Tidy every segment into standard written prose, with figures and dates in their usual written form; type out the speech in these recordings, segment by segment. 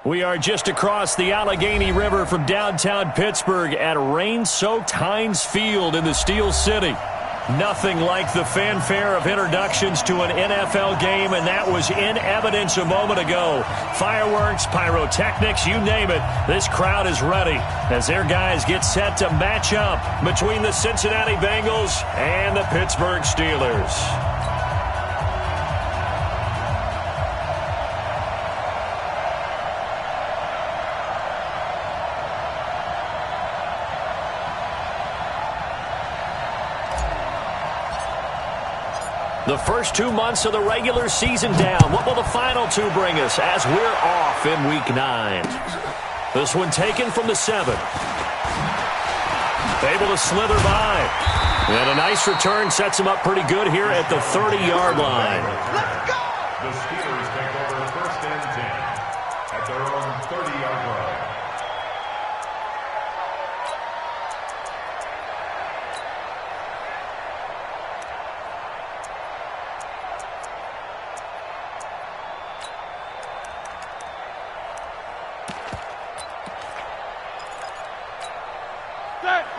We are just across the Allegheny River from downtown Pittsburgh at rain-soaked Heinz Field in the Steel City. Nothing like the fanfare of introductions to an NFL game, and that was in evidence a moment ago. Fireworks, pyrotechnics, you name it. This crowd is ready as their guys get set to match up between the Cincinnati Bengals and the Pittsburgh Steelers. The first 2 months of the regular season down. What will the final two bring us as we're off in Week 9? This one taken from the 7. Able to slither by. And a nice return sets him up pretty good here at the 30-yard line. Let's go! The Steelers take over first and 10 at their own 30-yard line.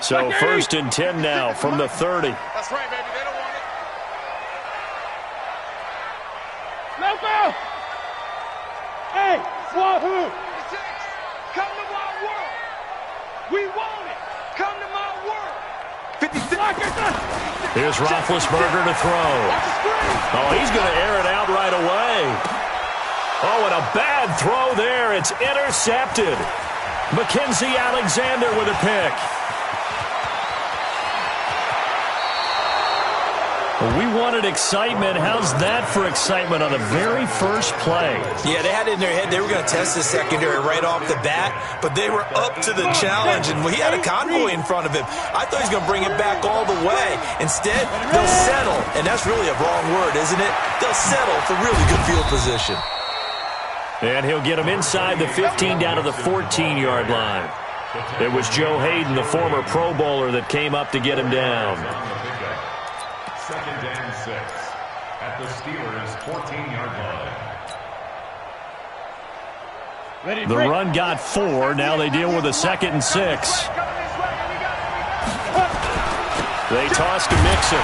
So first and 10 now from the 30. That's right, baby. They don't want it. No go! Hey, Wahoo! Come to my world. We want it. Come to my world. 56. Here's Roethlisberger to throw. Oh, he's going to air it out right away. Oh, and a bad throw there. It's intercepted. Mackenzie Alexander with a pick. We wanted excitement. How's that for excitement on the very first play? Yeah, they had it in their head they were going to test the secondary right off the bat, but they were up to the challenge, and he had a convoy in front of him. I thought he was going to bring it back all the way. Instead, they'll settle, and that's really a wrong word, isn't it? They'll settle for really good field position. And he'll get him inside the 15 down to the 14-yard line. It was Joe Hayden, the former Pro Bowler, that came up to get him down. Second and 6 at the Steelers' 14-yard line. The run got 4. Now they deal with a 2nd and 6. They toss to Mixon.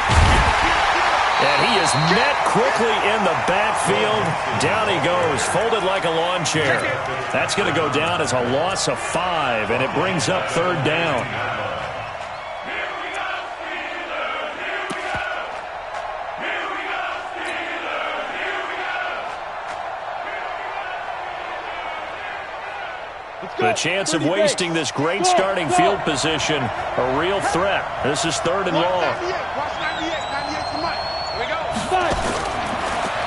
And he is met quickly in the backfield. Down he goes, folded like a lawn chair. That's going to go down as a loss of 5, and it brings up 3rd down. The chance of wasting this great starting field position, a real threat. This is 3rd and long.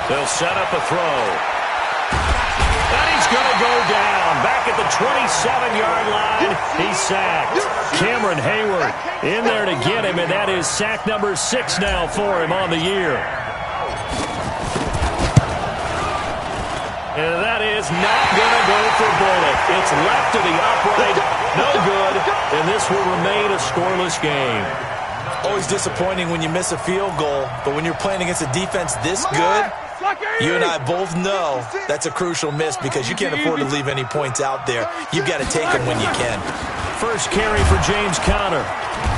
They'll set up a throw. And he's going to go down. Back at the 27-yard line, he's sacked. Cameron Hayward in there to get him, and that is sack number 6 now for him on the year. And that is not going to go for Bullock. It's left to the upright. No good. And this will remain a scoreless game. Always disappointing when you miss a field goal, but when you're playing against a defense this good, you and I both know that's a crucial miss because you can't afford to leave any points out there. You've got to take them when you can. First carry for James Conner.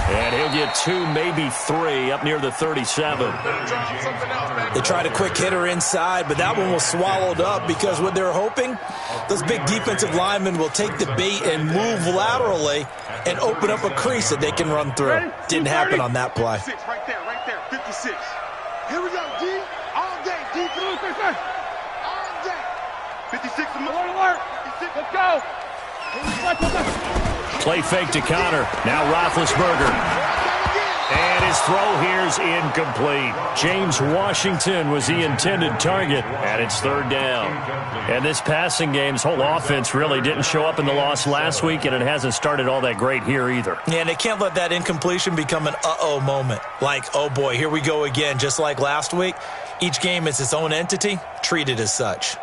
And he'll get 2, maybe 3 up near the 37. They tried a quick hitter inside, but that one was swallowed up because what they're hoping, those big defensive linemen will take the bait and move laterally and open up a crease that they can run through. Didn't happen on that play. Right there, 56. Here we go, D. All day, D. All day. 56. Alert. 56. Let's go. Play fake to Conner. Now Roethlisberger. And his throw here's incomplete. James Washington was the intended target, and it's 3rd down. And this passing game's whole offense really didn't show up in the loss last week, and it hasn't started all that great here either. Yeah, and they can't let that incompletion become an uh-oh moment. Like, oh boy, here we go again, just like last week. Each game is its own entity, treated as such.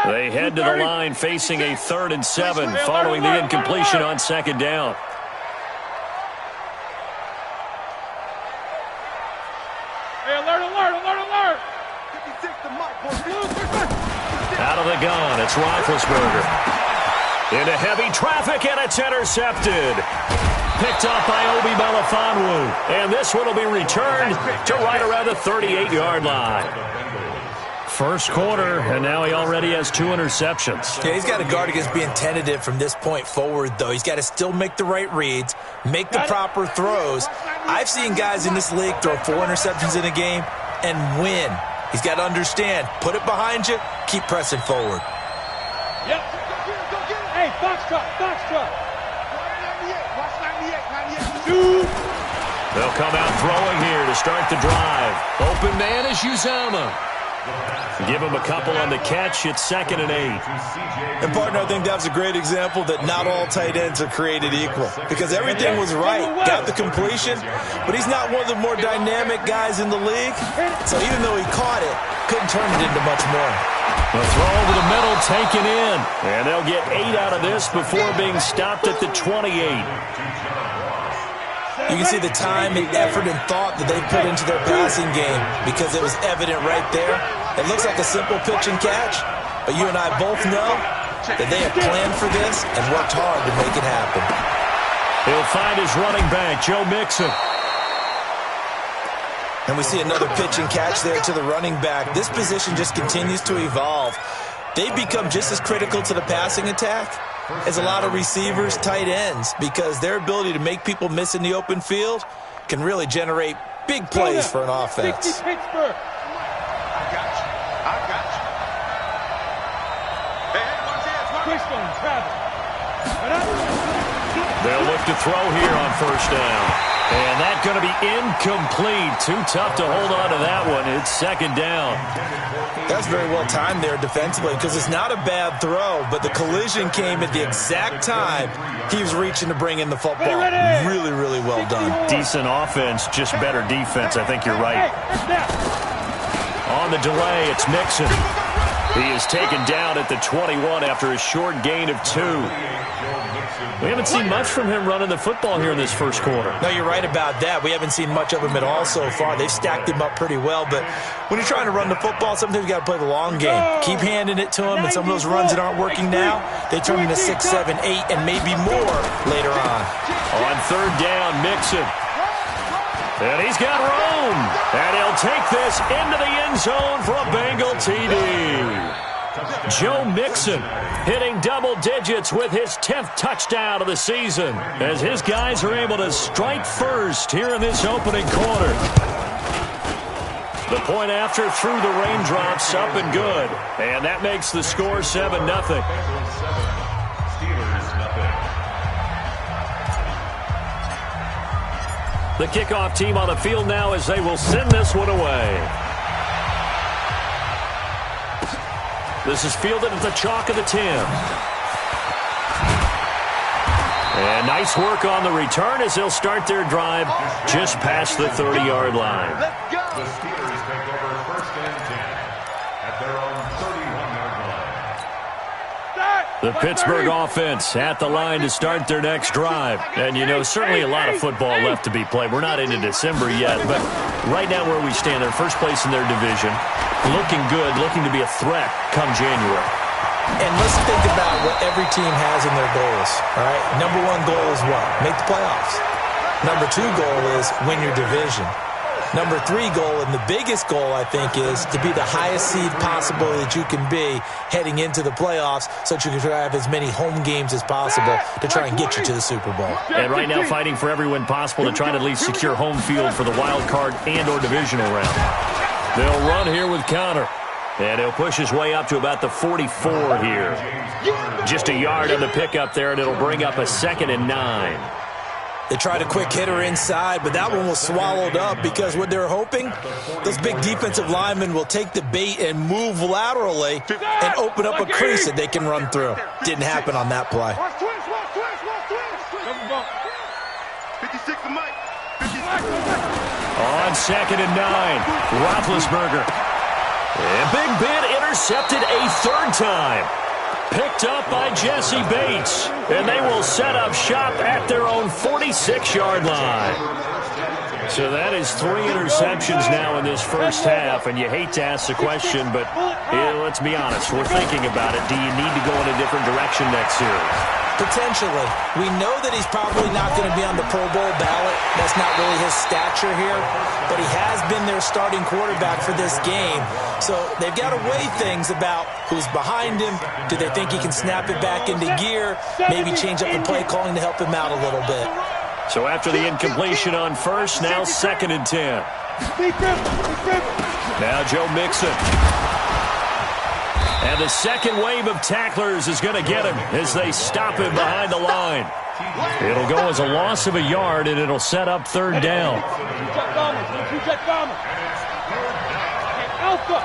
They head to the line facing a 3rd and 7 following the incompletion on 2nd down. Hey, alert, alert, alert, alert! 56 to Mike, boy. It's Roethlisberger. Into heavy traffic, and it's intercepted. Picked up by Obi Melifonwu. And this one will be returned to right around the 38-yard line. First quarter, and now he already has 2 interceptions. Yeah, he's got to guard against being tentative from this point forward, though. He's got to still make the right reads, make the proper throws. I've seen guys in this league throw 4 interceptions in a game and win. He's got to understand, put it behind you, keep pressing forward. Yep. Hey, box truck. They'll come out throwing here to start the drive. Open man is Uzama. Give him a couple on the catch. It's 2nd and 8. And, partner, I think that was a great example that not all tight ends are created equal, because everything was right. Got the completion, but he's not one of the more dynamic guys in the league. So even though he caught it, couldn't turn it into much more. The throw over the middle taken in. And they'll get 8 out of this before being stopped at the 28. You can see the time and effort and thought that they put into their passing game, because it was evident right there. It looks like a simple pitch and catch, but you and I both know that they have planned for this and worked hard to make it happen. He'll find his running back, Joe Mixon. And we see another pitch and catch there to the running back. This position just continues to evolve. They've become just as critical to the passing attack as a lot of receivers, tight ends, because their ability to make people miss in the open field can really generate big plays for an offense. I got you. Hey, They'll look to throw here on first down. And that's going to be incomplete. Too tough to hold on to that one. It's 2nd down. That's very well timed there defensively, because it's not a bad throw, but the collision came at the exact time he was reaching to bring in the football. Really, really well done. Decent offense, just better defense. I think you're right. On the delay, it's Mixon. He is taken down at the 21 after a short gain of 2. We haven't seen much from him running the football here in this first quarter. No, you're right about that. We haven't seen much of him at all so far. They've stacked him up pretty well, but when you're trying to run the football, sometimes you got to play the long game. Keep handing it to him, and some of those runs that aren't working now, they turn into 6, 7, 8, and maybe more later on. On 3rd down, Mixon. And he's got room. And he'll take this into the end zone for a Bengal TD. Joe Mixon hitting double digits with his 10th touchdown of the season, as his guys are able to strike first here in this opening quarter. The point after through the raindrops, up and good. And that makes the score 7-0. The kickoff team on the field now as they will send this one away. This is fielded at the chalk of the 10. And nice work on the return as they'll start their drive just past the 30-yard line. Let's go. The Steelers take over 1st and 10 at their own 31-yard line. The Pittsburgh offense at the line to start their next drive. And, you know, certainly a lot of football left to be played. We're not into December yet, but right now where we stand, they're first place in their division. Looking good, looking to be a threat come January. And let's think about what every team has in their goals, all right? Number 1 goal is what? Make the playoffs. Number 2 goal is win your division. Number 3 goal, and the biggest goal, I think, is to be the highest seed possible that you can be heading into the playoffs, so that you can have as many home games as possible to try and get you to the Super Bowl. And right now fighting for every win possible to try to at least secure home field for the wild card and or divisional round. They'll run here with Connor. And he'll push his way up to about the 44 here. Just a yard on the pickup there, and it'll bring up a 2nd and 9. They tried a quick hitter inside, but that one was swallowed up, because what they're hoping, those big defensive linemen will take the bait and move laterally and open up a crease that they can run through. Didn't happen on that play. 56 to Mike. 56. On 2nd and 9, Roethlisberger. And Big Ben intercepted a 3rd time. Picked up by Jesse Bates. And they will set up shop at their own 46-yard line. So that is 3 interceptions now in this first half. And you hate to ask the question, but let's be honest, we're thinking about it. Do you need to go in a different direction next series? Potentially. We know that he's probably not going to be on the Pro Bowl ballot. That's not really his stature here. But he has been their starting quarterback for this game. So they've got to weigh things about who's behind him. Do they think he can snap it back into gear? Maybe change up the play calling to help him out a little bit. So after the incompletion on first, now 2nd and 10. Now Joe Mixon. And the second wave of tacklers is going to get him as they stop him behind the line. It'll go as a loss of a yard, and it'll set up 3rd down. Alpha.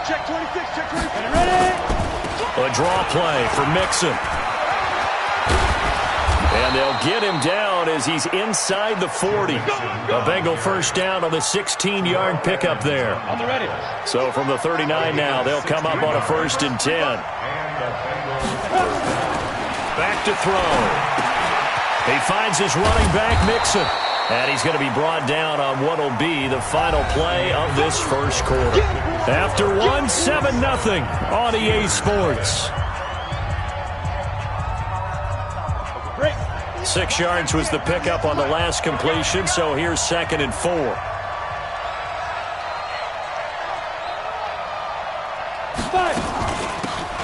Check 26, check 26. A draw play for Mixon. And they'll get him down as he's inside the 40. A Bengal first down on the 16-yard pickup there. On the ready. So from the 39 now, they'll come up on a 1st and 10. Back to throw. He finds his running back, Mixon. And he's going to be brought down on what will be the final play of this first quarter. After one, 7-0 on EA Sports. 6 yards was the pickup on the last completion, so here's 2nd and 4.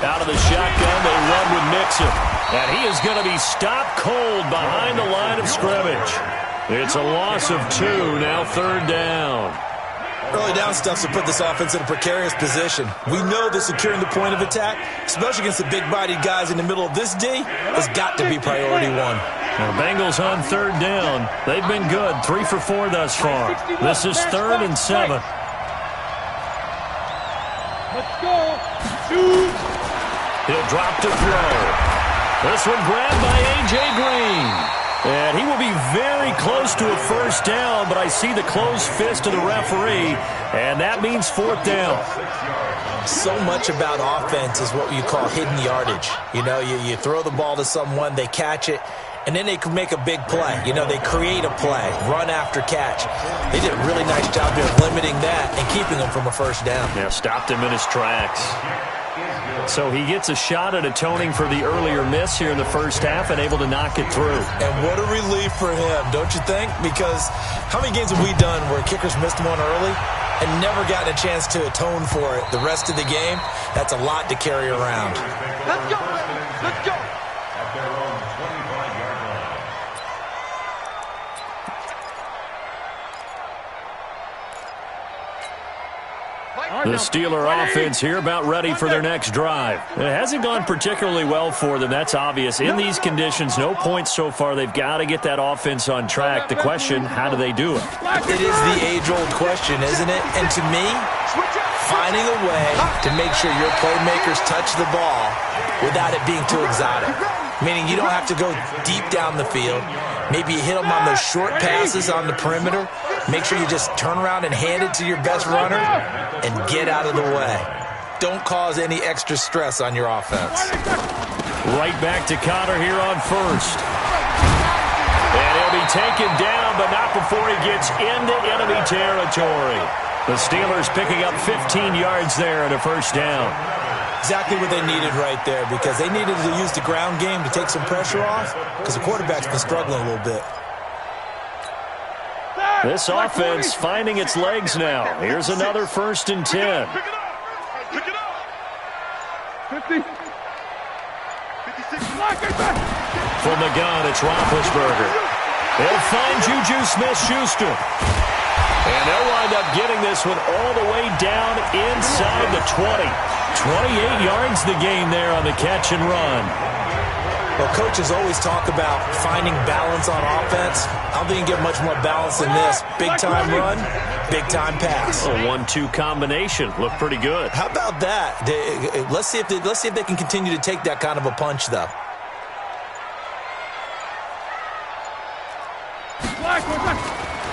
Out of the shotgun, they run with Mixon. And he is going to be stopped cold behind the line of scrimmage. It's a loss of 2, now 3rd down. Early down stuff to put this offense in a precarious position. We know that securing the point of attack, especially against the big-bodied guys in the middle of this D, has got to be priority 1. The Bengals on 3rd down. They've been good, 3 for 4 thus far. This is 3rd and 7. Let's go. Shoot. He'll drop to throw. This one grabbed by A.J. Green. And he will be very close to a first down, but I see the closed fist of the referee, and that means 4th down. So much about offense is what you call hidden yardage. You know, you throw the ball to someone, they catch it, and then they can make a big play. You know, they create a play, run after catch. They did a really nice job there of limiting that and keeping him from a first down. Yeah, stopped him in his tracks. So he gets a shot at atoning for the earlier miss here in the first half and able to knock it through. And what a relief for him, don't you think? Because how many games have we done where kickers missed one early and never gotten a chance to atone for it the rest of the game? That's a lot to carry around. Let's go, let's go. At their own 25-yard line. The Steeler offense here about ready for their next drive. It hasn't gone particularly well for them, that's obvious. In these conditions, no points so far. They've got to get that offense on track. The question, how do they do it? It is the age-old question, isn't it? And to me, finding a way to make sure your playmakers touch the ball without it being too exotic. Meaning you don't have to go deep down the field. Maybe you hit them on those short passes on the perimeter. Make sure you just turn around and hand it to your best runner and get out of the way. Don't cause any extra stress on your offense. Right back to Connor here on first. And he'll be taken down, but not before he gets into enemy territory. The Steelers picking up 15 yards there and a first down. Exactly what they needed right there, because they needed to use the ground game to take some pressure off, because the quarterback's been struggling a little bit. This offense finding its legs now. Here's another 1st and 10. Pick it up. Pick it up. 50. 56. From the gun, it's Roethlisberger. They'll find Juju Smith-Schuster. And they'll wind up getting this one all the way down inside the 20. 28 yards the gain there on the catch and run. Well, coaches always talk about finding balance on offense. I don't think you can get much more balance than this. Big-time run, big-time pass. A 1-2 combination. Looked pretty good. How about that? Let's see if they can continue to take that kind of a punch, though.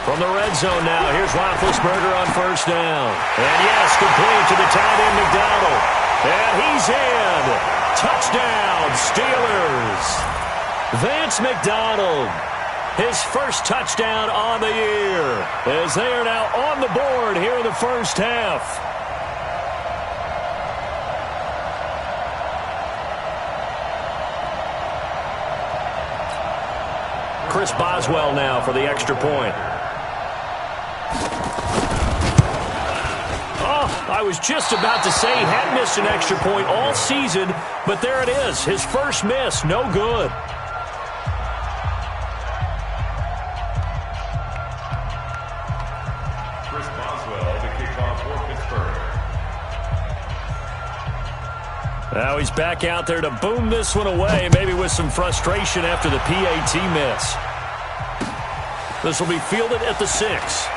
From the red zone now, here's Roethlisberger on first down. And yes, complete to the tight end, McDonald. And he's in. Touchdown, Steelers. Vance McDonald, his first touchdown on the year, as they are now on the board here in the first half. Chris Boswell now for the extra point. Oh, I was just about to say he had missed an extra point all season, but there it is. His first miss, no good. Chris Boswell to kick off for Pittsburgh. Now he's back out there to boom this one away, maybe with some frustration after the PAT miss. This will be fielded at the 6.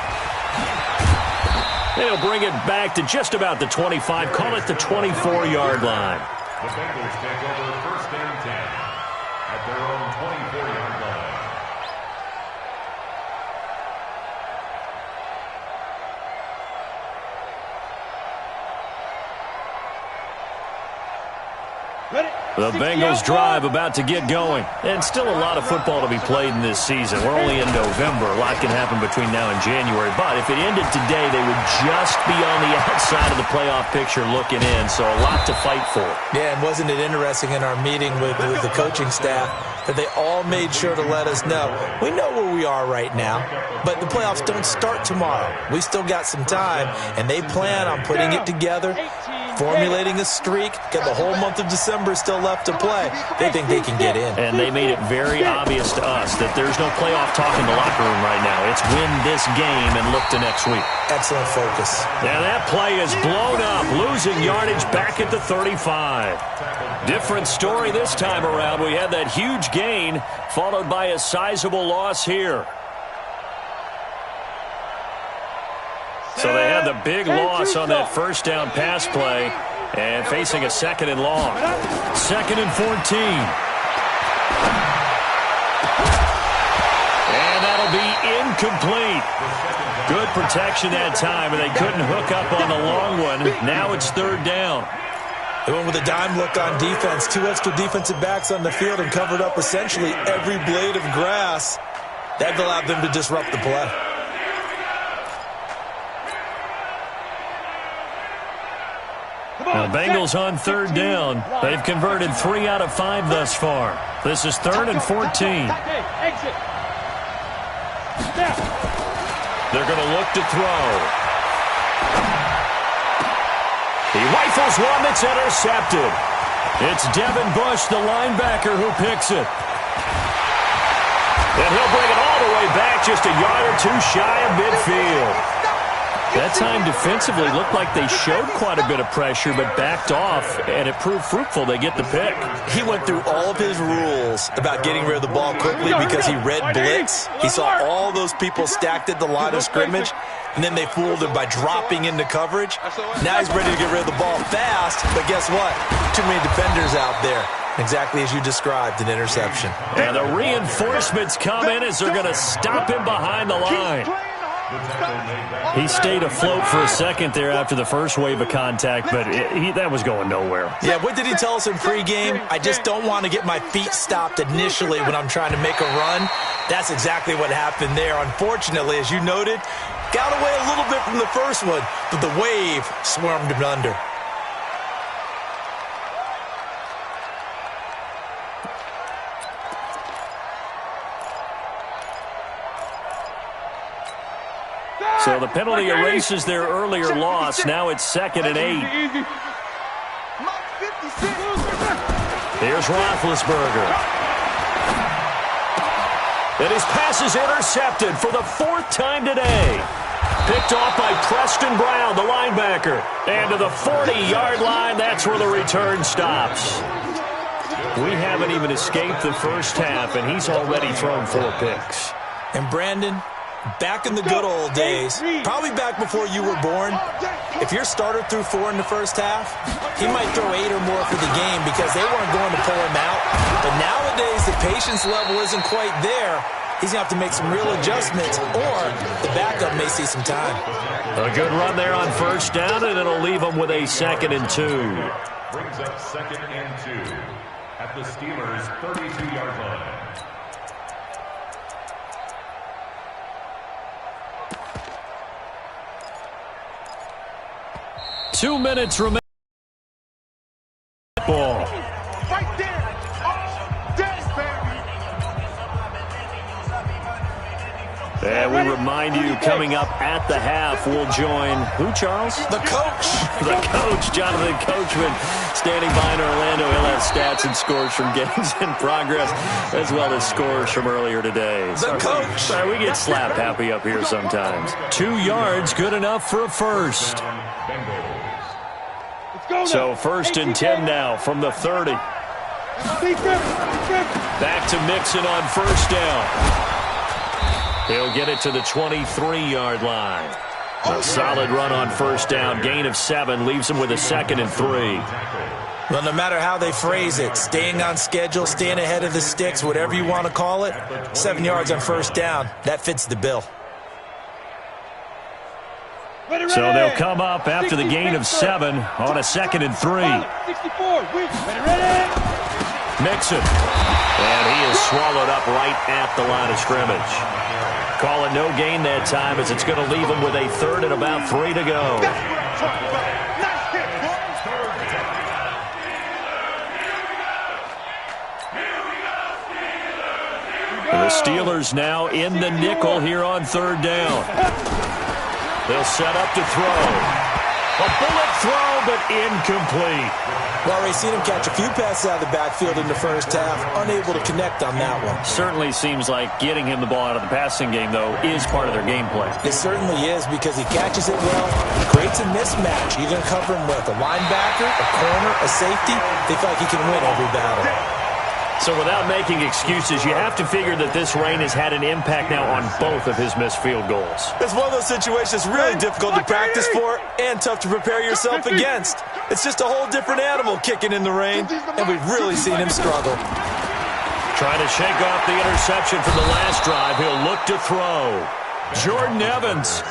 They'll bring it back to just about the 25, call it the 24-yard line. The Bengals take over first and 10 at their own 24-yard line. The Bengals drive about to get going. And still a lot of football to be played in this season. We're only in November. A lot can happen between now and January. But if it ended today, they would just be on the outside of the playoff picture looking in. So a lot to fight for. Yeah, and wasn't it interesting in our meeting with the coaching staff that they all made sure to let us know, we know where we are right now, but the playoffs don't start tomorrow. We still got some time, and they plan on putting it together, formulating a streak, got the whole month of December still left to play. They think they can get in. And they made it very obvious to us that there's no playoff talk in the locker room right now. It's win this game and look to next week. Excellent focus. Now that play is blown up, losing yardage back at the 35. Different story this time around. We had that huge gain followed by a sizable loss here. So they had the big loss on that first down pass play and facing a 2nd and long. 2nd and 14. And that'll be incomplete. Good protection that time, and they couldn't hook up on the long one. Now it's 3rd down. They went with a dime look on defense. 2 extra defensive backs on the field and covered up essentially every blade of grass. That allowed them to disrupt the play. The Bengals on 3rd down. They've converted 3 out of 5 thus far. This is 3rd and 14. They're going to look to throw. He rifles one that's intercepted. It's Devin Bush, the linebacker, who picks it. And he'll bring it all the way back, just a yard or 2 shy of midfield. That time defensively looked like they showed quite a bit of pressure but backed off, and it proved fruitful. They get the pick. He went through all of his rules about getting rid of the ball quickly because he read blitz. He saw all those people stacked at the line of scrimmage, and then they fooled him by dropping into coverage. Now he's ready to get rid of the ball fast, but guess what? Too many defenders out there. Exactly as you described, an interception. And the reinforcements come in as they're going to stop him behind the line. He stayed afloat for a second there after the first wave of contact, but that was going nowhere. Yeah, what did he tell us in pregame? I just don't want to get my feet stopped initially when I'm trying to make a run. That's exactly what happened there. Unfortunately, as you noted, got away a little bit from the first one, but the wave swarmed him under. So the penalty erases their earlier loss. Now it's 2nd and 8. Here's Roethlisberger. And his pass is intercepted for the 4th time today. Picked off by Preston Brown, the linebacker. And to the 40-yard line, that's where the return stops. We haven't even escaped the first half, and he's already thrown 4 picks. And Brandon, back in the good old days, probably back before you were born, if your starter threw 4 in the first half, he might throw 8 or more for the game because they weren't going to pull him out. But nowadays, the patience level isn't quite there. He's going to have to make some real adjustments, or the backup may see some time. A good run there on first down, and it'll leave him with a 2nd and 2. Brings up 2nd and 2 at the Steelers' 32-yard line. Two minutes remaining. Ball. Right there. All day, baby. And we remind you, coming up at the half, we'll join who, Charles? The coach. The coach, Jonathan Coachman, standing by in Orlando. He'll have stats and scores from games in progress, as well as scores from earlier today. The coach. Sorry, we get slap happy up here sometimes. 2 yards, good enough for a first. So 1st and 10 now from the 30. Back to Mixon on 1st down. He'll get it to the 23-yard line. A solid run on 1st down. Gain of 7 leaves him with a 2nd and 3. Well, no matter how they phrase it, staying on schedule, staying ahead of the sticks, whatever you want to call it, 7 yards on 1st down, that fits the bill. So they'll come up after the gain of 7 on a 2nd and 3. Mixon. And he is swallowed up right at the line of scrimmage. Call it no gain that time, as it's going to leave him with a 3rd and about 3 to go. The Steelers now in the nickel here on 3rd down. They'll set up to throw. A bullet throw, but incomplete. Well, we've seen him catch a few passes out of the backfield in the 1st half, unable to connect on that one. Certainly seems like getting him the ball out of the passing game, though, is part of their game plan. It certainly is, because he catches it well, creates a mismatch. You're going to cover him with a linebacker, a corner, a safety. They feel like he can win every battle. So without making excuses, you have to figure that this rain has had an impact now on both of his missed field goals. It's one of those situations really difficult to practice for and tough to prepare yourself against. It's just a whole different animal kicking in the rain, and we've really seen him struggle. Trying to shake off the interception from the last drive. He'll look to throw. Jordan Evans.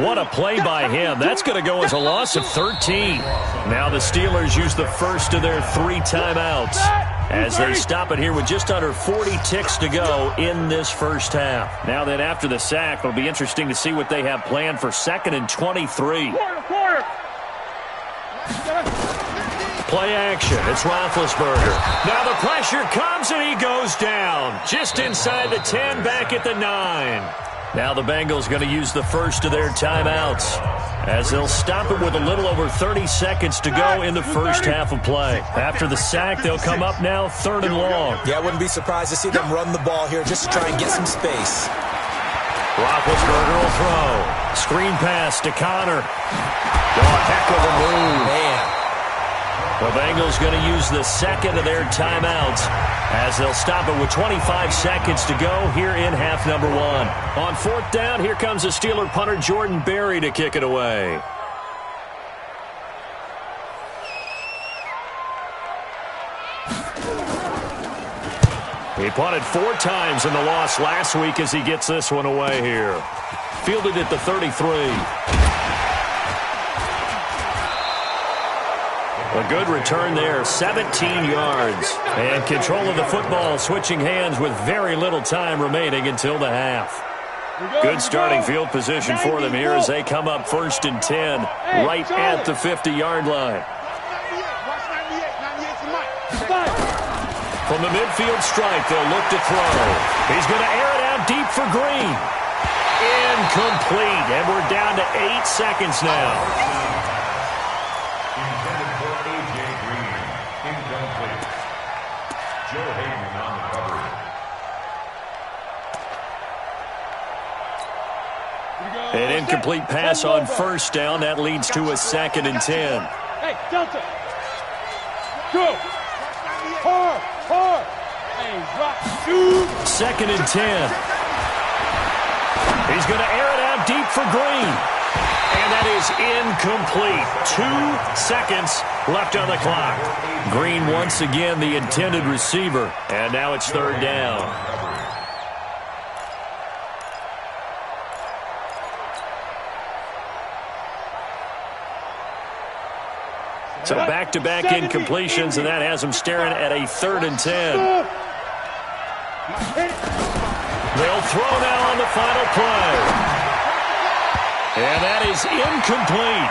What a play by him. That's going to go as a loss of 13. Now the Steelers use the first of their 3 timeouts as they stop it here with just under 40 ticks to go in this 1st half. Now then, after the sack, it'll be interesting to see what they have planned for 2nd and 23. Play action. It's Roethlisberger. Now the pressure comes and he goes down. Just inside the 10, back at the 9. Now the Bengals going to use the first of their timeouts as they'll stop it with a little over 30 seconds to go in the 1st half of play. After the sack, they'll come up now 3rd and long. Yeah, I wouldn't be surprised to see them run the ball here just to try and get some space. Roethlisberger will throw. Screen pass to Connor. Oh, a heck of a move. Man. The Bengals going to use the 2nd of their timeouts as they'll stop it with 25 seconds to go here in half number 1. On 4th down, here comes the Steeler punter Jordan Berry to kick it away. He punted 4 times in the loss last week as he gets this one away here. Fielded at the 33. A good return there, 17 yards. And control of the football, switching hands with very little time remaining until the half. Good starting field position for them here as they come up 1st and 10, right at the 50-yard line. From the midfield strike, they'll look to throw. He's going to air it out deep for Green. Incomplete, and we're down to 8 seconds now. An incomplete pass on 1st down. That leads to a 2nd and 10. Hey, Delta. Go. Hard. Hey, drop. 2nd and 10. He's going to air it out deep for Green. And that is incomplete. 2 seconds left on the clock. Green once again the intended receiver. And now it's 3rd down. So back-to-back incompletions, and that has him staring at a 3rd and 10. They'll throw now on the final play. And that is incomplete.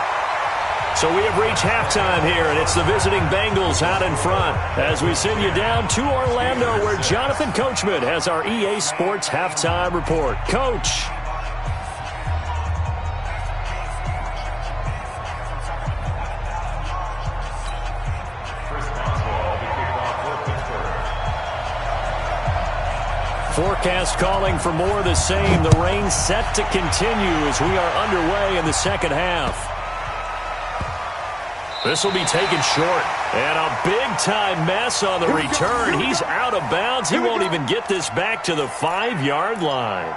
So we have reached halftime here, and it's the visiting Bengals out in front as we send you down to Orlando, where Jonathan Coachman has our EA Sports Halftime Report. Coach. Forecast calling for more of the same. The rain set to continue as we are underway in the second half. This will be taken short. And a big-time mess on the return. He's out of bounds. He won't even get this back to the 5-yard line.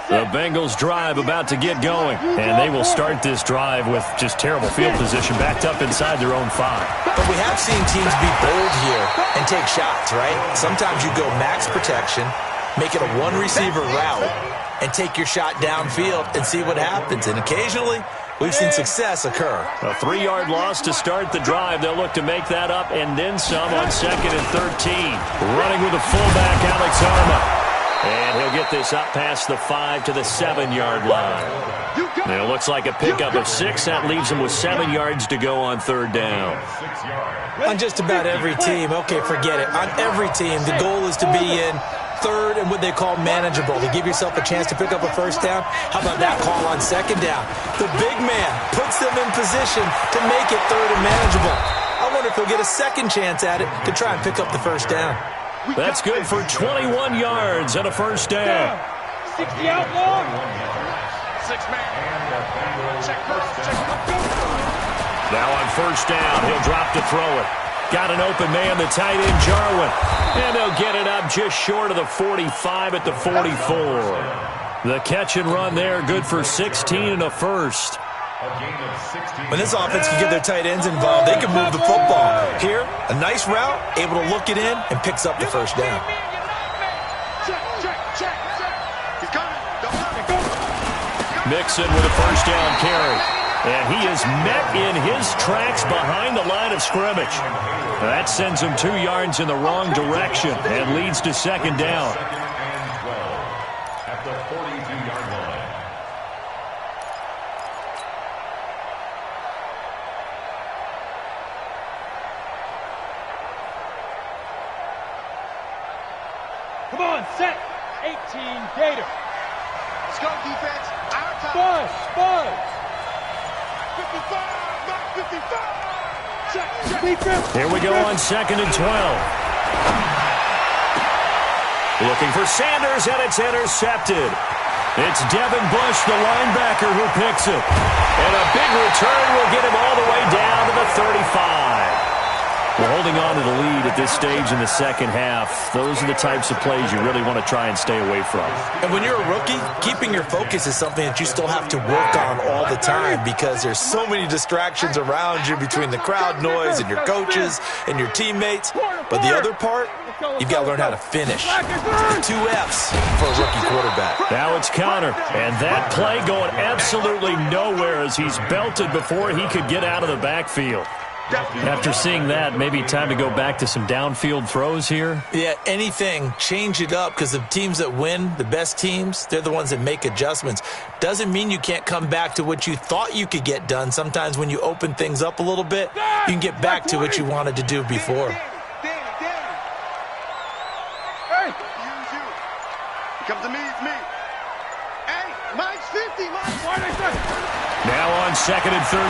The Bengals drive about to get going, and they will start this drive with just terrible field position backed up inside their own 5. But we have seen teams be bold here and take shots, right? Sometimes you go max protection, make it a one-receiver route, and take your shot downfield and see what happens. And occasionally, we've seen success occur. A 3-yard loss to start the drive. They'll look to make that up and then some on 2nd and 13. Running with the fullback, Alex Arma. And he'll get this up past the 5 to the 7-yard line. It looks like a pickup of 6. That leaves him with 7 yards to go on 3rd down. On just about every team, okay, forget it. On every team, the goal is to be in 3rd and what they call manageable, to give yourself a chance to pick up a 1st down. How about that call on 2nd down? The big man puts them in position to make it 3rd and manageable. I wonder if he'll get a 2nd chance at it to try and pick up the 1st down. That's good for 21 yards and a 1st down. 60 out long. 6-man. Now on 1st down, he'll drop to throw it. Got an open man, the tight end, Jarwin. And they'll get it up just short of the 45 at the 44. The catch and run there, good for 16 and a 1st. When this offense can get their tight ends involved, they can move the football. Here, a nice route, able to look it in, and picks up the 1st down. Mixon with a 1st down carry. And he is met in his tracks behind the line of scrimmage. That sends him 2 yards in the wrong direction and leads to 2nd down. At the 42-yard line. Come on, set. 18 Gator. Let's go, defense. Our time. Buzz. 55, not 55. Check. Defense. Here we go on 2nd and 12. Looking for Sanders, and it's intercepted. It's Devin Bush, the linebacker, who picks it. And a big return will get him all the way down to the 35. We're holding on to the lead at this stage in the second half. Those are the types of plays you really want to try and stay away from. And when you're a rookie, keeping your focus is something that you still have to work on all the time because there's so many distractions around you between the crowd noise and your coaches and your teammates. But the other part, you've got to learn how to finish. 2 F's for a rookie quarterback. Now it's Connor, and that play going absolutely nowhere as he's belted before he could get out of the backfield. After seeing that, maybe time to go back to some downfield throws here. Yeah, anything, change it up because the teams that win, the best teams, they're the ones that make adjustments. Doesn't mean you can't come back to what you thought you could get done. Sometimes when you open things up a little bit, you can get back to what you wanted to do before. Hey, use you. Come to me, it's me. Hey, Mike's 50, Mike. Now on 2nd and 13,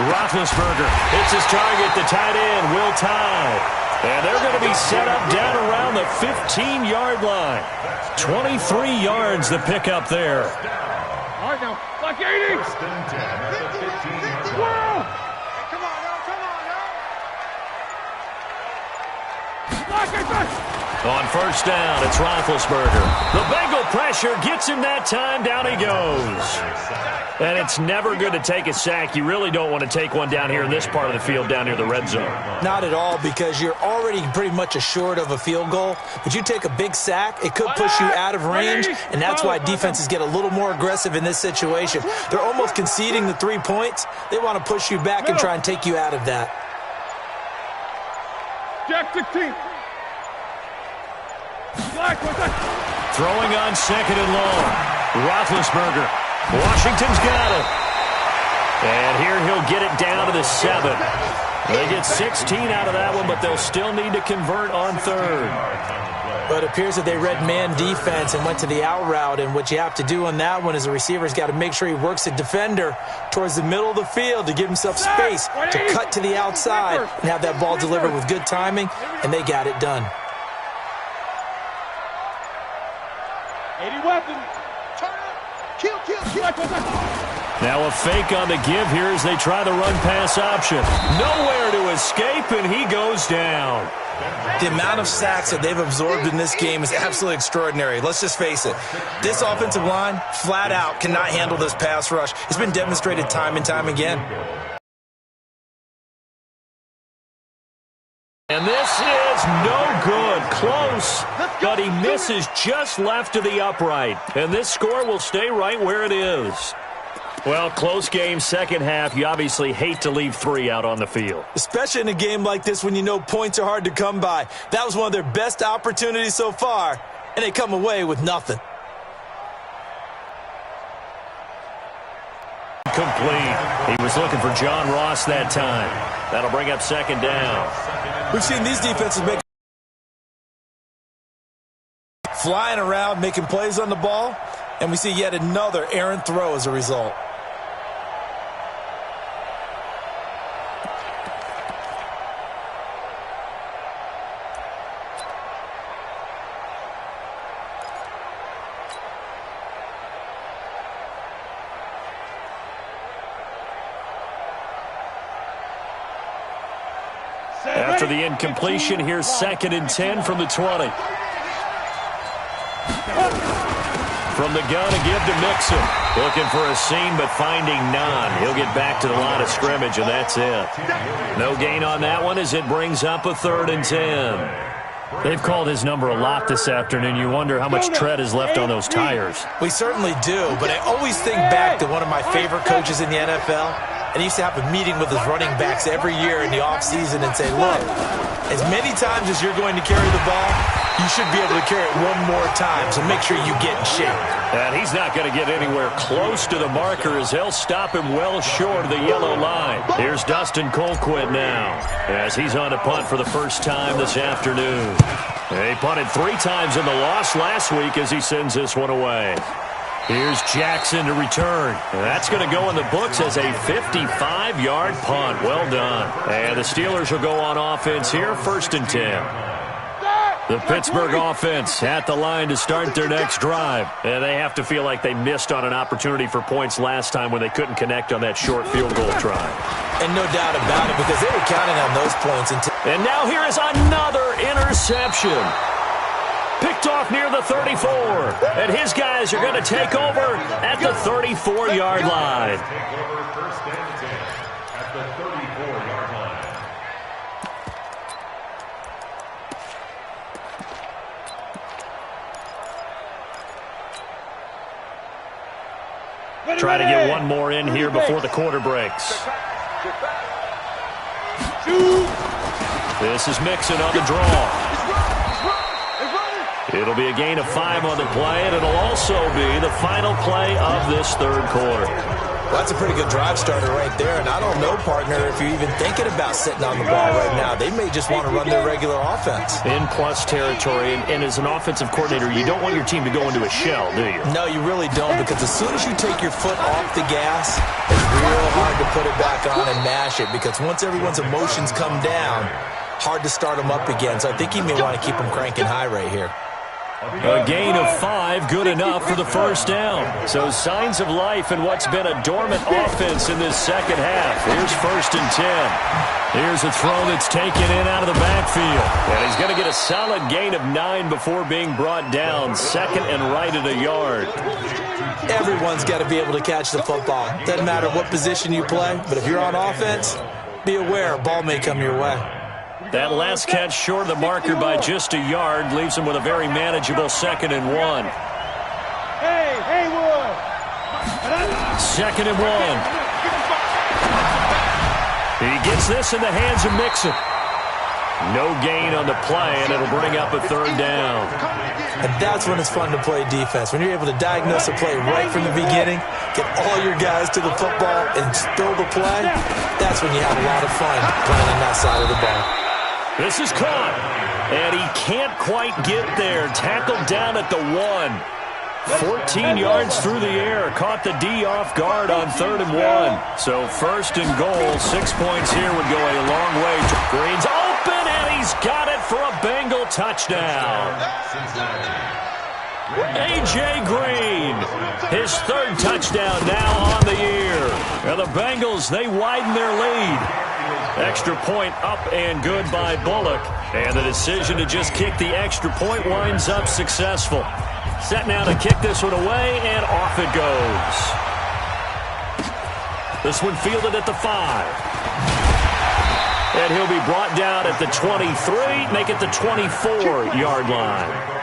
Roethlisberger hits his target, the tight end, Will Tye. And they're going to be set up down around the 15-yard line. 23 yards the pickup there. All right, now, like 80. 1st and 10 at the 15-yard Hey, line. come on, y'all. Like 80. On 1st down, it's Roethlisberger. The Bengal pressure gets him that time. Down he goes. And it's never good to take a sack. You really don't want to take one down here in this part of the field, down near the red zone. Not at all, because you're already pretty much assured of a field goal. But you take a big sack, it could push you out of range, and that's why defenses get a little more aggressive in this situation. They're almost conceding the 3 points. They want to push you back and try and take you out of that. Jack 16. Throwing on 2nd and long. Roethlisberger. Washington's got it. And here he'll get it down to the 7. They get 16 out of that one, but they'll still need to convert on 3rd. Well, it appears that they read man defense and went to the out route, and what you have to do on that one is the receiver's got to make sure he works the defender towards the middle of the field to give himself space to cut to the outside and have that ball delivered with good timing, and they got it done. 80 weapons. Kill. Now a fake on the give here as they try the run-pass option. Nowhere to escape, and he goes down. The amount of sacks that they've absorbed in this game is absolutely extraordinary. Let's just face it. This offensive line, flat out, cannot handle this pass rush. It's been demonstrated time and time again. And this is no good. Close, but he misses just left of the upright. And this score will stay right where it is. Well, close game, second half. You obviously hate to leave 3 out on the field. Especially in a game like this when you know points are hard to come by. That was one of their best opportunities so far, and they come away with nothing. Complete. He was looking for John Ross that time. That'll bring up second down. We've seen these defenses make flying around, making plays on the ball, and we see yet another errant throw as a result. After the incompletion, here's 2nd and 10 from the 20. From the gun, a give to Mixon. Looking for a seam, but finding none. He'll get back to the line of scrimmage, and that's it. No gain on that one as it brings up a 3rd and 10. They've called his number a lot this afternoon. You wonder how much tread is left on those tires. We certainly do, but I always think back to one of my favorite coaches in the NFL. And he used to have a meeting with his running backs every year in the offseason and say, look, as many times as you're going to carry the ball, you should be able to carry it one more time, so make sure you get in shape. And he's not going to get anywhere close to the marker as they'll stop him well short of the yellow line. Here's Dustin Colquitt now as he's on a punt for the first time this afternoon. He punted 3 times in the loss last week as he sends this one away. Here's Jackson to return. That's going to go in the books as a 55-yard punt. Well done. And the Steelers will go on offense here, 1st and 10. The Pittsburgh offense at the line to start their next drive. And they have to feel like they missed on an opportunity for points last time when they couldn't connect on that short field goal try. And no doubt about it, because they were counting on those points. And now here is another interception. Picked off near the 34. And his guys are going to take over at the 34-yard line. Take over 1st and 10 at the 34-yard line. Try to get one more in here before the quarter breaks. This is Mixon on the draw. It'll be a gain of 5 on the play, and it'll also be the final play of this 3rd quarter. Well, that's a pretty good drive starter right there, and I don't know, partner, if you're even thinking about sitting on the ball right now. They may just want to run their regular offense. In plus territory, and as an offensive coordinator, you don't want your team to go into a shell, do you? No, you really don't, because as soon as you take your foot off the gas, it's real hard to put it back on and mash it, because once everyone's emotions come down, hard to start them up again. So I think you may want to keep them cranking high right here. A gain of 5, good enough for the 1st down. So signs of life in what's been a dormant offense in this second half. Here's 1st and 10. Here's a throw that's taken in out of the backfield. And he's going to get a solid gain of 9 before being brought down. 2nd and right at a yard. Everyone's got to be able to catch the football. Doesn't matter what position you play, but if you're on offense, be aware a ball may come your way. That last catch short of the marker by just a yard leaves him with a very manageable 2nd and 1. Hey, Haywood! 2nd and 1. He gets this in the hands of Mixon. No gain on the play, and it'll bring up a 3rd down. And that's when it's fun to play defense. When you're able to diagnose a play right from the beginning, get all your guys to the football, and spill the play, that's when you have a lot of fun playing on that side of the ball. This is caught. And he can't quite get there. Tackled down at the 1. 14 yards through the air. Caught the D off guard on 3rd and 1. So 1st and goal. 6 points here would go a long way. Green's open, and he's got it for a Bengal touchdown. A.J. Green, his 3rd touchdown now on the year. And the Bengals, they widen their lead. Extra point up and good by Bullock. And the decision to just kick the extra point winds up successful. Set now to kick this one away, and off it goes. This one fielded at the 5. And he'll be brought down at the 23, make it the 24-yard line.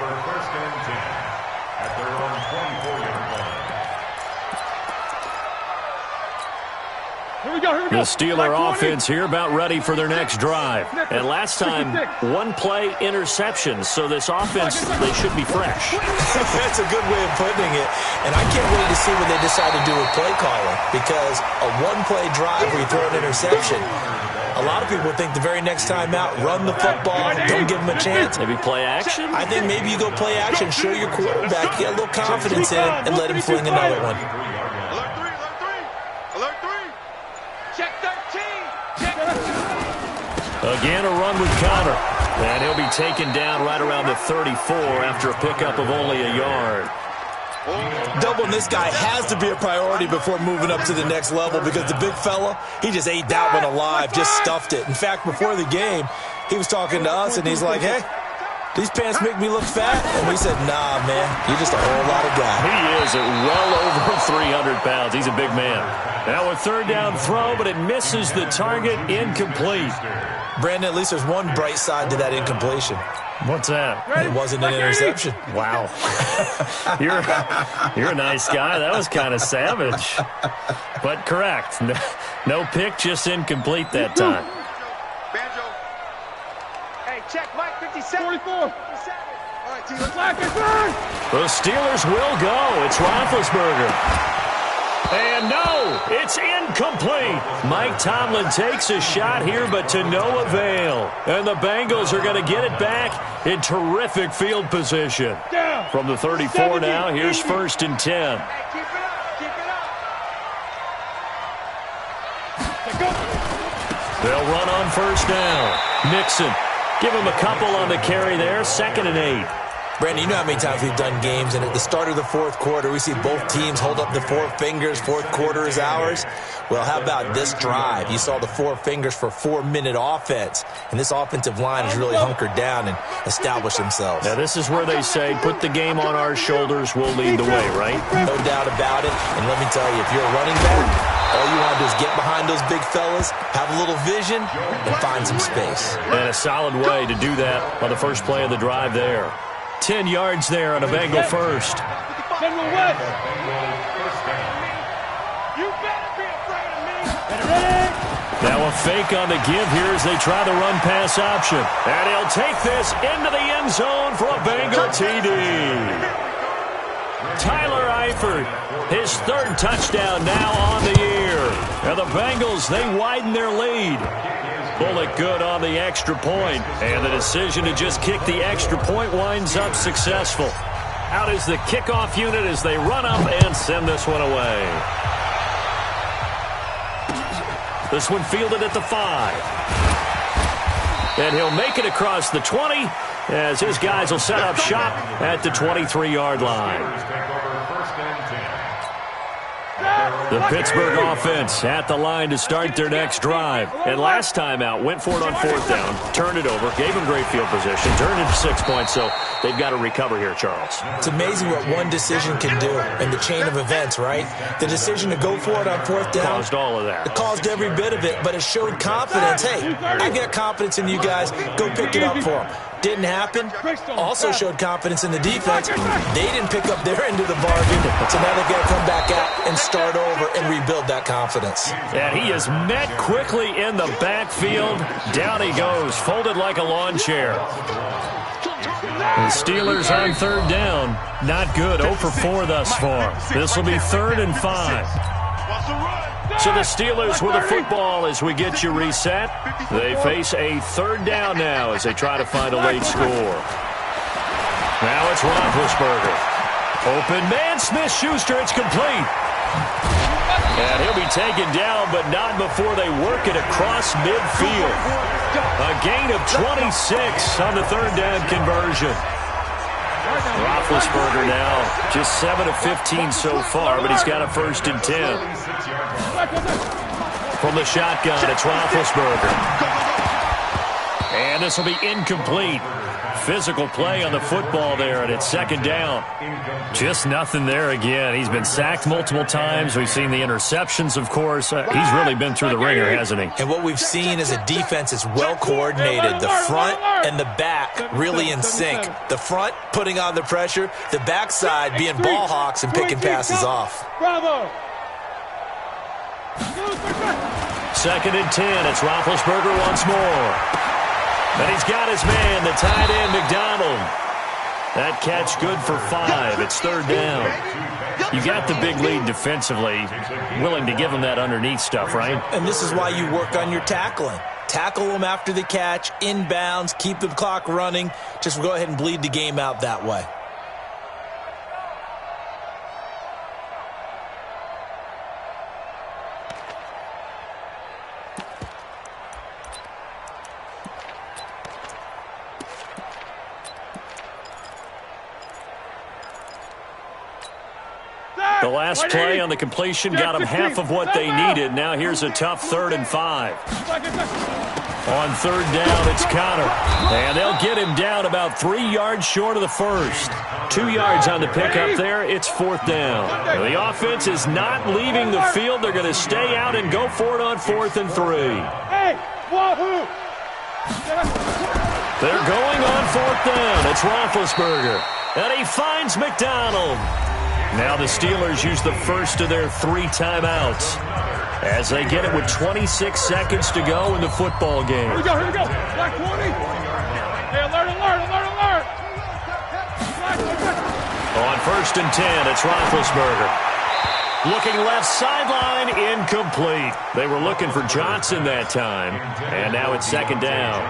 The Steeler offense here about ready for their next drive. And last time, 1-play interception. So this offense, they should be fresh. That's a good way of putting it. And I can't wait to see what they decide to do with play calling. Because a 1-play drive where you throw an interception, a lot of people think the very next time out, run the football, don't give them a chance. Maybe play action? I think maybe you go play action, show your quarterback, get a little confidence in it, and let him fling another one. Again, a run with Connor. And he'll be taken down right around the 34 after a pickup of only a yard. Doubling this guy has to be a priority before moving up to the next level because the big fella, he just ate that one alive, just stuffed it. In fact, before the game, he was talking to us, and he's like, hey, these pants make me look fat? And we said, nah, man, you're just a whole lot of guy. He is at well over 300 pounds. He's a big man. Now a 3rd down throw, but it misses the target, incomplete. Brandon, at least there's one bright side to that incompletion. What's that? It wasn't an interception. Wow. You're a nice guy. That was kind of savage. But correct. No pick, just incomplete that time. Banjo. Hey, check Mike 57. 44. All right, team. The Steelers will go. It's Roethlisberger. And no, it's incomplete. Mike Tomlin takes a shot here, but to no avail. And the Bengals are going to get it back in terrific field position. From the 34 now, here's 1st and 10. Keep it up. Keep it up. They'll run on 1st down. Mixon, give him a couple on the carry there. 2nd and 8. Brandon, you know how many times we've done games, and at the start of the 4th quarter, we see both teams hold up the 4 fingers, 4th quarter is ours. Well, how about this drive? You saw the 4 fingers for 4-minute offense, and this offensive line has really hunkered down and established themselves. Now, this is where they say, put the game on our shoulders, we'll lead the way, right? No doubt about it, and let me tell you, if you're a running back, all you want to do is get behind those big fellas, have a little vision, and find some space. And a solid way to do that on the first play of the drive there. 10 yards there on a Bengal first. General West. You better be afraid of me. Ready? Now a fake on the give here as they try the run-pass option. And he'll take this into the end zone for a Bengal TD. Tyler Eifert, his 3rd touchdown now on the year. And the Bengals, they widen their lead. Bullock good on the extra point, and the decision to just kick the extra point winds up successful. Out is the kickoff unit as they run up and send this one away. This one fielded at the 5. And he'll make it across the 20 as his guys will set up shop at the 23-yard line. The Pittsburgh offense at the line to start their next drive. And last time out, went for it on 4th down, turned it over, gave them great field position, turned it to 6 points, so they've got to recover here, Charles. It's amazing what one decision can do in the chain of events, right? The decision to go for it on 4th down. Caused all of that. It caused every bit of it, but it showed confidence. Hey, I got confidence in you guys. Go pick it up for them. Didn't happen. Also showed confidence in the defense. They didn't pick up their end of the bargain, so now they've got to come back out and start over and rebuild that confidence. And he is met quickly in the backfield. Down he goes, folded like a lawn chair. The Steelers on 3rd down. Not good. 0 for 4 thus far. This will be 3rd and 5. So the Steelers with the football as we get you reset. They face a third down now as they try to find a late score. Now it's Roethlisberger. Open man, Smith-Schuster, it's complete. And he'll be taken down, but not before they work it across midfield. A gain of 26 on the third down conversion. Roethlisberger now just 7 of 15 so far, but he's got a 1st and 10. From the shotgun, it's Roethlisberger. And this will be incomplete. Physical play on the football there, and it's 2nd down. Just nothing there again. He's been sacked multiple times. We've seen the interceptions, of course. He's really been through the ringer, hasn't he? And what we've seen is a defense is well coordinated. The front and the back really in sync. The front putting on the pressure, the backside being ball hawks and picking passes off. Bravo. 2nd and 10. It's Roethlisberger once more. And he's got his man, the tight end, McDonald. That catch good for 5. It's 3rd down. You got the big lead defensively. Willing to give him that underneath stuff, right? And this is why you work on your tackling. Tackle them after the catch, inbounds, keep the clock running. Just go ahead and bleed the game out that way. The last play on the completion got them half of what they needed. Now here's a tough 3rd and 5. On 3rd down, it's Connor. And they'll get him down about 3 yards short of the 1st. 2 yards on the pickup there. It's 4th down. The offense is not leaving the field. They're going to stay out and go for it on 4th and 3. Hey, wahoo! They're going on 4th down. It's Roethlisberger. And he finds McDonald. Now the Steelers use the first of their 3 timeouts as they get it with 26 seconds to go in the football game. Here we go, here we go. Black 20. Hey, alert, alert, alert, alert. On 1st and 10, it's Roethlisberger. Looking left sideline, incomplete. They were looking for Johnson that time, and now it's 2nd down.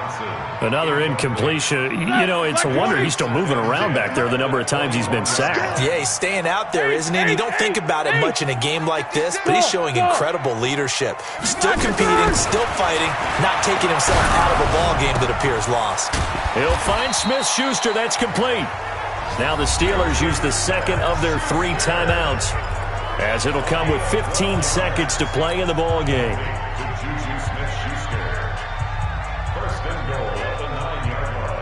Another incompletion. You know, it's a wonder he's still moving around back there the number of times he's been sacked. Yeah, he's staying out there, isn't he? And you don't think about it much in a game like this, but he's showing incredible leadership. Still competing, still fighting, not taking himself out of a ball game that appears lost. He'll find Smith-Schuster. That's complete. Now the Steelers use the 2nd of their 3 timeouts, as it'll come with 15 seconds to play in the ball game. First and goal at the 9-yard line.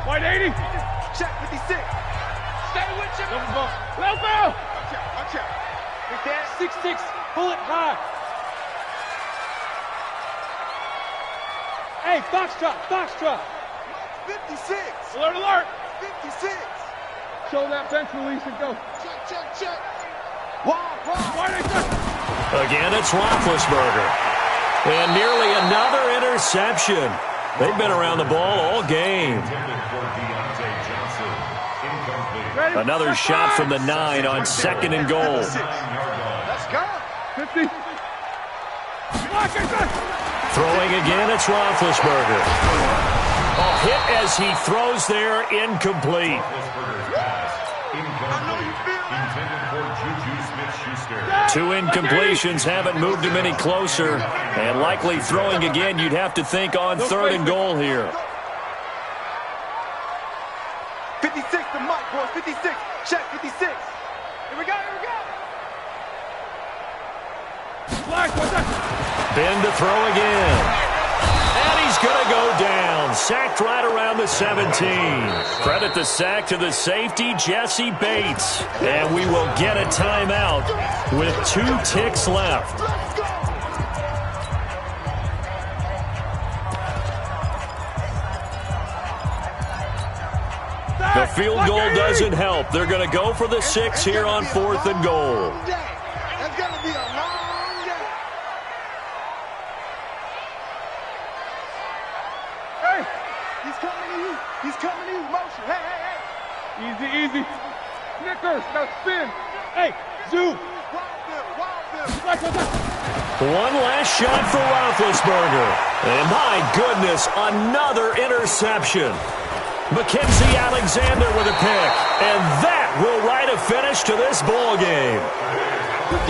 White 80. Check 56. Stay with you. Let's go. Watch out. Big Dad. 6-6. Pull it high. Hey, Foxtrot, Foxtrot. 56. Alert, alert. 56. Show that bench release and go. Check, check, check. Wow, wow. White 80. Again, it's Roethlisberger. And nearly another interception. They've been around the ball all game. Another shot from the 9 on 2nd and goal. Let's go. 50. Throwing again, it's Roethlisberger. A hit as he throws there, incomplete. Two incompletions haven't moved him any closer. And likely throwing again, you'd have to think on 3rd and goal here. 56 to Mike, boys. 56. Check 56. Here we go, here we go. Ben to throw again. And he's going to go down. Sacked right around the 17. Credit the sack to the safety, Jesse Bates. And we will get a timeout with 2 ticks left. The field goal doesn't help. They're going to go for the 6 here on 4th and goal. It's going to be a long day. Hey, he's coming to you. He's coming to you. Motion. Hey, hey, hey. Easy, easy. Snickers, now spin. Hey, Zoo. One last shot for Roethlisberger. And my goodness, another interception. Mackenzie Alexander with a pick. And that will write a finish to this ball game.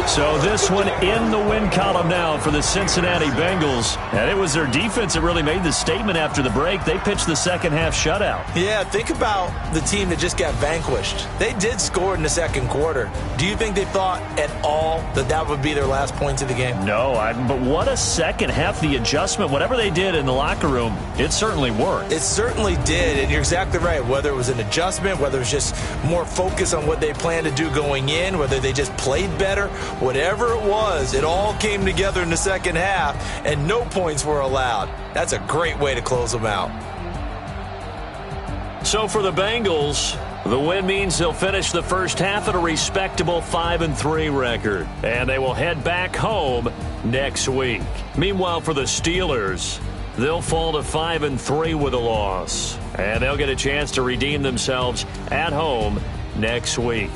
So this one in the win column now for the Cincinnati Bengals. And it was their defense that really made the statement after the break. They pitched the second half shutout. Yeah, think about the team that just got vanquished. They did score in the second quarter. Do you think they thought at all that that would be their last points of the game? No, but what a second half. The adjustment, whatever they did in the locker room, it certainly worked. It certainly did, and you're exactly right. Whether it was an adjustment, whether it was just more focus on what they planned to do going in, whether they just played better, whatever it was, it all came together in the second half, and no points were allowed. That's a great way to close them out. So for the Bengals, the win means they'll finish the first half at a respectable 5-3 record, and they will head back home next week. Meanwhile, for the Steelers, they'll fall to 5-3 with a loss, and they'll get a chance to redeem themselves at home next week.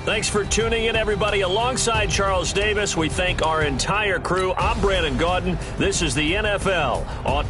Thanks for tuning in, everybody. Alongside Charles Davis, we thank our entire crew. I'm Brandon Gaudin. This is the NFL on